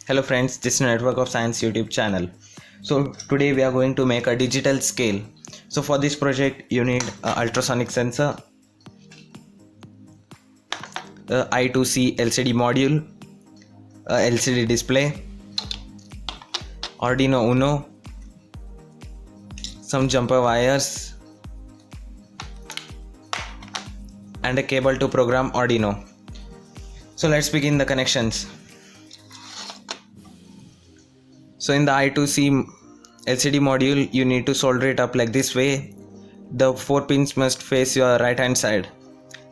Hello friends, this is Network of Science YouTube channel. So today we are going to make a digital scale. So for this project you need a ultrasonic sensor, a I2C LCD module, a LCD display, Arduino Uno, some jumper wires and a cable to program Arduino. So let's begin the connections. So in the I2C LCD module you need to solder it up like this way. The 4 pins must face your right hand side.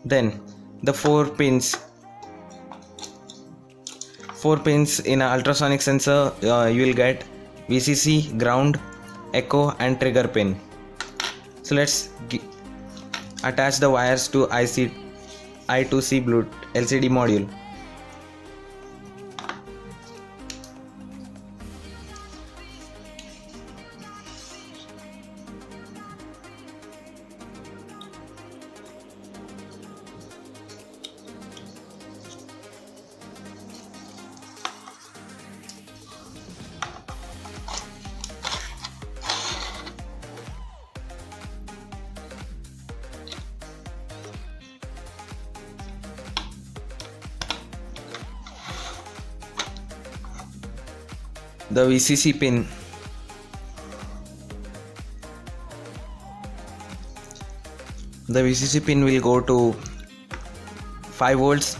Then the 4 pins in an ultrasonic sensor, you will get VCC, ground, echo and trigger pin. So let's attach the wires to I2C Bluetooth LCD module. The VCC pin, will go to 5 volts,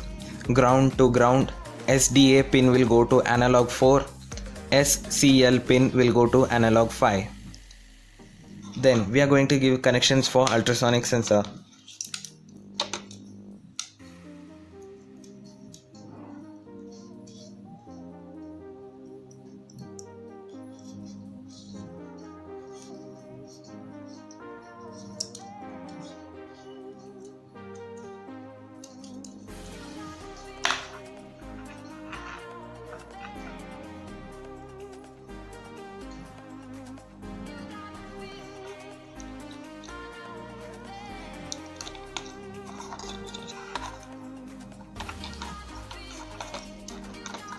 ground to ground, SDA pin will go to analog 4, SCL pin will go to analog 5. Then we are going to give connections for ultrasonic sensor.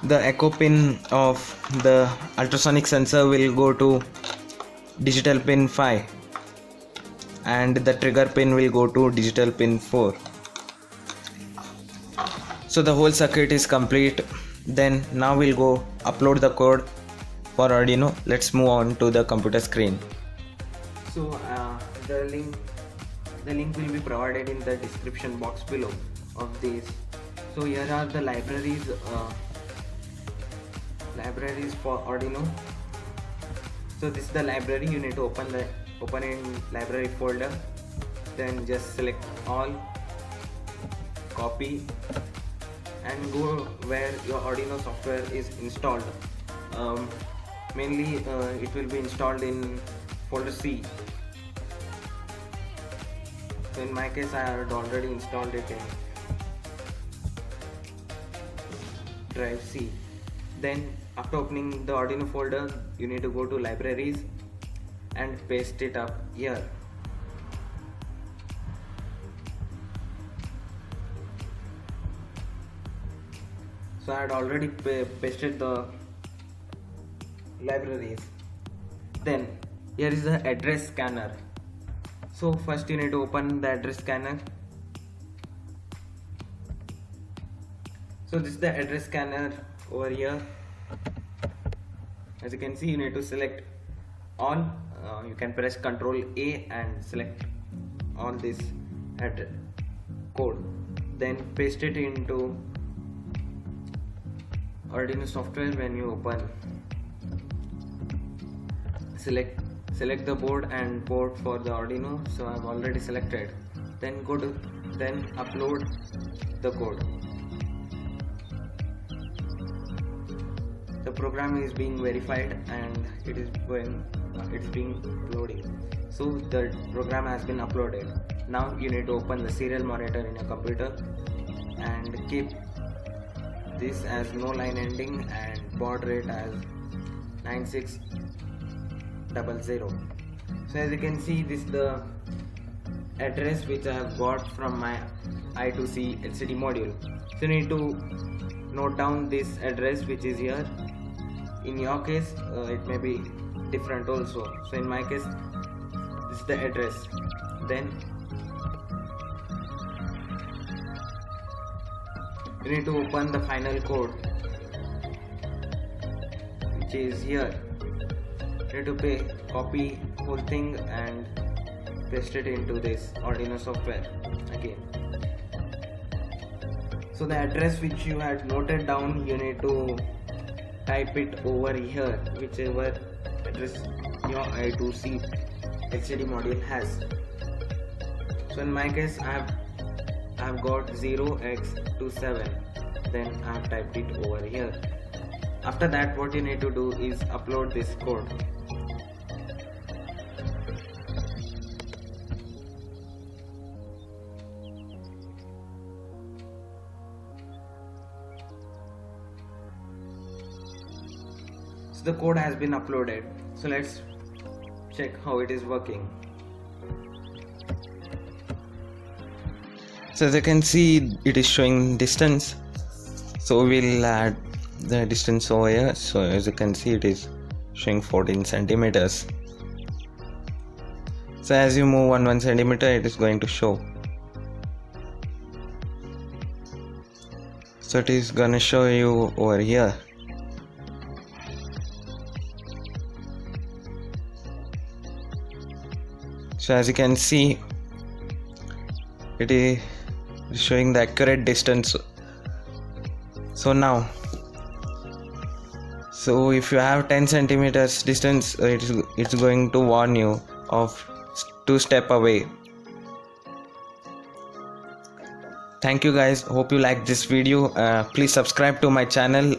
The echo pin of the ultrasonic sensor will go to digital pin 5 and the trigger pin will go to digital pin 4. So the whole circuit is complete. Then now we'll go upload the code for Arduino. Let's move on to the computer screen. So the link will be provided in the description box below of this. So here are the libraries for Arduino. So this is the library. You need to open in library folder, then just select all, copy and go where your Arduino software is installed. Mainly it will be installed in folder C. So in my case I had already installed it in drive C. Then after opening the Arduino folder, you need to go to libraries and paste it up here. So I had already pasted the libraries. Then here is the address scanner. So first you need to open the address scanner. So this is the address scanner over here. As you can see, you need to select all. You can press Ctrl A and select all this code. Then paste it into Arduino software. When you open, select the board and port for the Arduino. So I've already selected. Then upload the code. The program is being verified and it's being loading. So the program has been uploaded. Now you need to open the serial monitor in your computer and keep this as no line ending and baud rate as 9600. So as you can see, this is the address which I have got from my I2C LCD module. So you need to note down this address which is here in your case it may be different also. So in my case this is the address. Then you need to open the final code, which is here. You need to copy whole thing and paste it into this Arduino software again. So the address which you had noted down, you need to type it over here, whichever address your I2C LCD module has. So in my case I have got 0x27, then I have typed it over here. After that, what you need to do is upload this code. So the code has been uploaded. So let's check how it is working. So as you can see, it is showing distance. So we'll add the distance over here. So as you can see, it is showing 14 centimeters. So as you move 1 centimeter, it is going to show. So it is gonna show you over here. So as you can see, it is showing the accurate distance. So now, so if you have 10 centimeters distance, it's going to warn you of 2 steps away. Thank you guys, hope you like this video. Please subscribe to my channel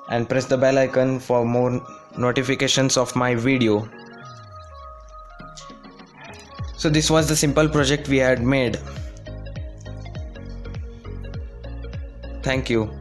and press the bell icon for more notifications of my video. So this was the simple project we had made. Thank you.